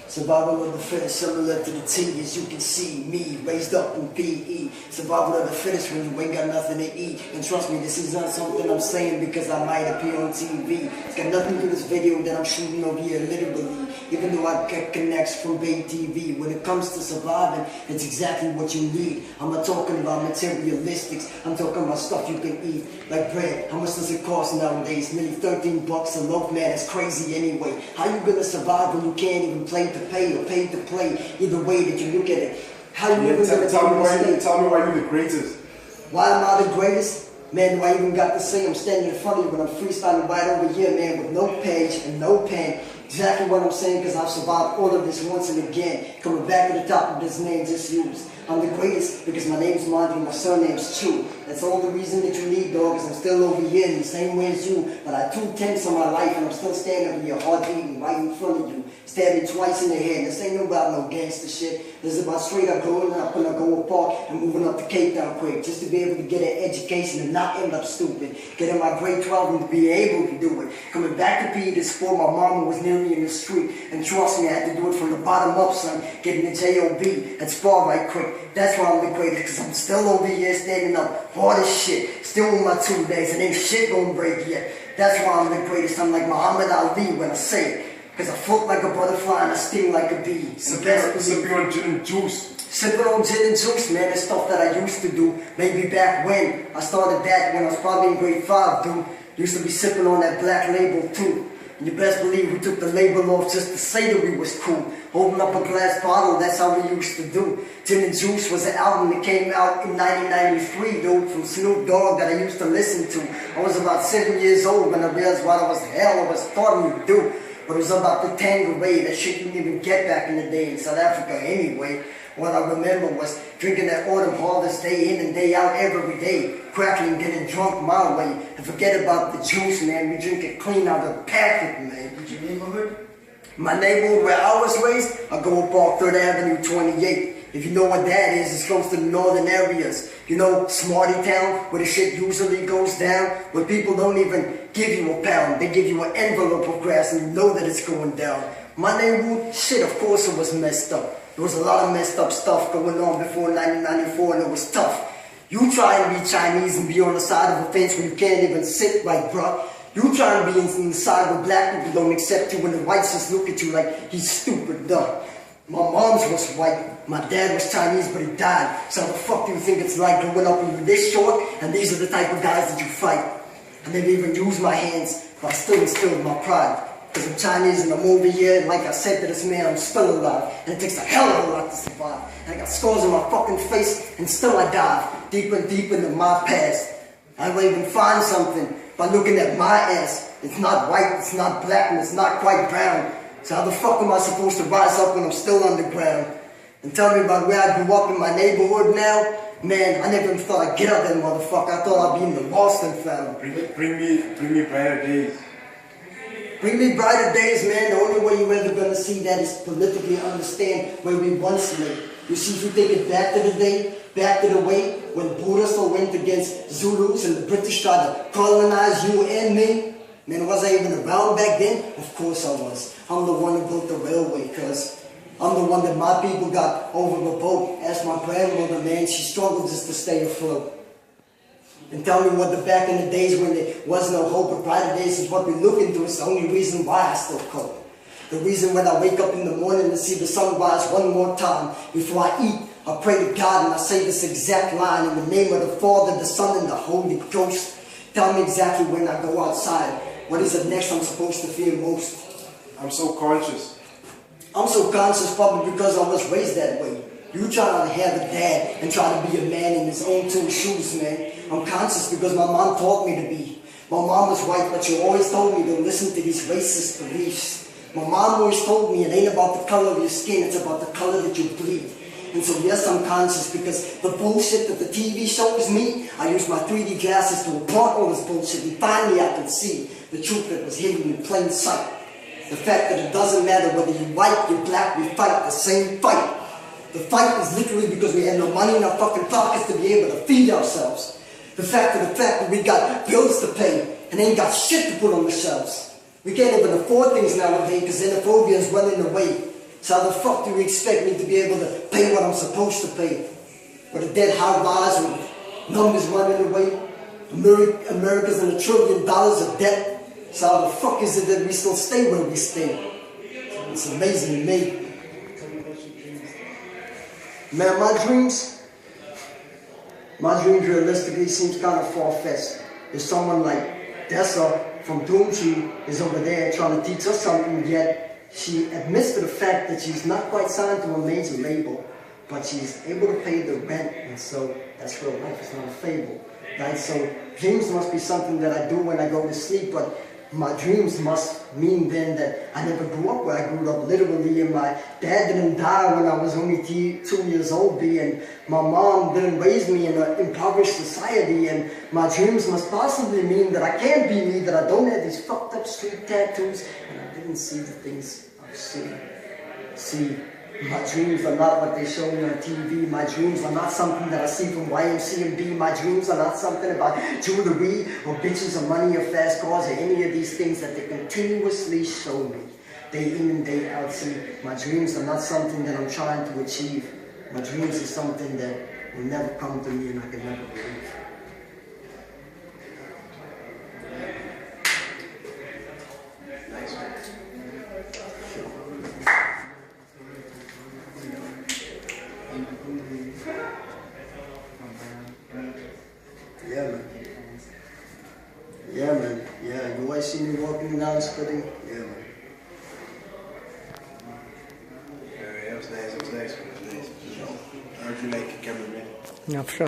Survival of the fittest, similar to the T, as you can see me, raised up in PE. Survival of the fittest when you ain't got nothing to eat. And trust me, this is not something I'm saying because I might appear on TV. It's got nothing to do with this video that I'm shooting over here, literally. Even though I get connects from Bay TV, when it comes to surviving, it's exactly what you need. I'm not talking about materialistics, I'm talking about stuff you can eat, like bread. How much does it cost nowadays? Nearly 13 bucks a loaf, man, it's crazy anyway. How you gonna survive when you can't even play to pay or pay to play? Either way that you look at it. How you even gonna tell me why you're the greatest. Why am I the greatest? Man, do I even got to say I'm standing in front of you when I'm freestyling right over here, man, with no page and no pen. Exactly what I'm saying, because I've survived all of this once and again. Coming back to the top of this name just used. I'm the greatest because my name's Monty and my surname's Chu. That's all the reason that you need, dog, because I'm still over here in the same way as you. But I 2/10 of my life and I'm still standing over here, hard beating right in front of you. Stabbing twice in the head. This ain't about no gangster shit. This is about straight up growing up in a Goa Park and moving up to Cape Town quick. Just to be able to get an education and not end up stupid. Getting my grade 12 and to be able to do it. Coming back to PE to sport, my mama was near me in the street. And trust me, I had to do it from the bottom up, son. Getting the J.O.B. and spar right quick. That's why I'm the greatest, because I'm still over here standing up hard as shit. Still with my 2 days and ain't shit gonna break yet. That's why I'm the greatest. I'm like Muhammad Ali when I say it. Because I float like a butterfly and I sting like a bee. Sipping on gin and juice. Sipping on gin and juice, man. That's stuff that I used to do. Maybe back when. I started that when I was probably in grade 5, dude. Used to be sipping on that black label too. And you best believe we took the label off just to say that we was cool. Holding up a glass bottle, that's how we used to do. Gin and Juice was an album that came out in 1993, dude, from Snoop Dogg that I used to listen to. I was about 7 years old when I realized what I was starting to do. But it was about the Tanqueray, that shit you didn't even get back in the day in South Africa anyway. What I remember was drinking that autumn harvest day in and day out every day. Cracking, getting drunk my way. And forget about the juice, man. We drink it clean out of the packet, man. Your neighborhood? My neighborhood where I was raised, I go up 3rd Avenue 28. If you know what that is, it's close to the northern areas. You know, Smarty Town, where the shit usually goes down, where people don't even give you a pound. They give you an envelope of grass and you know that it's going down. My neighborhood, shit, of course it was messed up. There was a lot of messed up stuff going on before 1994 and it was tough. You try and be Chinese and be on the side of a fence when you can't even sit right, bruh. You try and be inside where black people don't accept you when the whites just look at you like he's stupid, duh. My mom's was white, my dad was Chinese, but he died. So how the fuck do you think it's like growing up when you're this short and these are the type of guys that you fight? I never even use my hands, but I still instilled my pride. Because I'm Chinese and I'm over here, and like I said to this man, I'm still alive. And it takes a hell of a lot to survive. And I got scars on my fucking face, and still I dive deep and deep into my past. I will even find something by looking at my ass. It's not white, it's not black, and it's not quite brown. So how the fuck am I supposed to rise up when I'm still underground? And tell me about where I grew up in my neighborhood now? Man, I never even thought I'd get up that motherfucker. I thought I'd be in the Boston family. Bring me brighter days. Bring me brighter days, man. The only way you're ever gonna see that is politically understand where we once lived. You see, if you take it back to the day, back to the way when Buddha still went against Zulus and the British tried to colonize you and me. Man, was I even around back then? Of course I was. I'm the one who built the railway, cuz I'm the one that my people got over the boat. Ask my grandmother, man, she struggled just to stay afloat. And tell me what the back in the days when there was no hope, but brighter days is what we look into. It's the only reason why I still cope. The reason when I wake up in the morning to see the sunrise one more time before I eat, I pray to God and I say this exact line in the name of the Father, the Son, and the Holy Ghost. Tell me exactly when I go outside. What is it next I'm supposed to fear most? I'm so conscious. I'm so conscious probably because I was raised that way. You try not to have a dad and try to be a man in his own 2 shoes, man. I'm conscious because my mom taught me to be. My mom was white, but she always told me to listen to these racist beliefs. My mom always told me it ain't about the color of your skin, it's about the color that you bleed. And so yes, I'm conscious because the bullshit that the TV shows me, I use my 3D glasses to abort all this bullshit and finally I can see the truth that was hidden in plain sight. The fact that it doesn't matter whether you're white, you're black, we fight the same fight. The fight is literally because we had no money in our fucking pockets to be able to feed ourselves. The fact that we got bills to pay. and ain't got shit to put on the shelves. We can't even afford things nowadays because xenophobia is running away. So how the fuck do you expect me to be able to pay what I'm supposed to pay? With a dead high rise, with numbers running away, America's in $1 trillion of debt. So how the fuck is it that we still stay where we stay? It's amazing to me. Man, my dreams realistically seems kind of far-fetched. If someone like Dessa from Doomtree is over there trying to teach us something, yet she admits to the fact that she's not quite signed to a major label, but she's able to pay the rent, and so that's real life, it's not a fable. Right? So dreams must be something that I do when I go to sleep, but my dreams must mean then that I never grew up where I grew up literally, and my dad didn't die when I was only 2 years old, and my mom didn't raise me in an impoverished society, and my dreams must possibly mean that I can be me, that I don't have these fucked up street tattoos, and I didn't see the things I've seen. See, my dreams are not what they show me on TV. My dreams are not something that I see from YMCMB. My dreams are not something about jewelry or bitches or money or fast cars or any of these things that they continuously show me. Day in and day out. See, my dreams are not something that I'm trying to achieve. My dreams are something that will never come to me and I can never believe. Yeah, man. Yeah, man. Yeah, you always see me walking down spitting. Yeah, man. Yeah, that was nice. I heard you like it, cameraman. Yeah, for sure.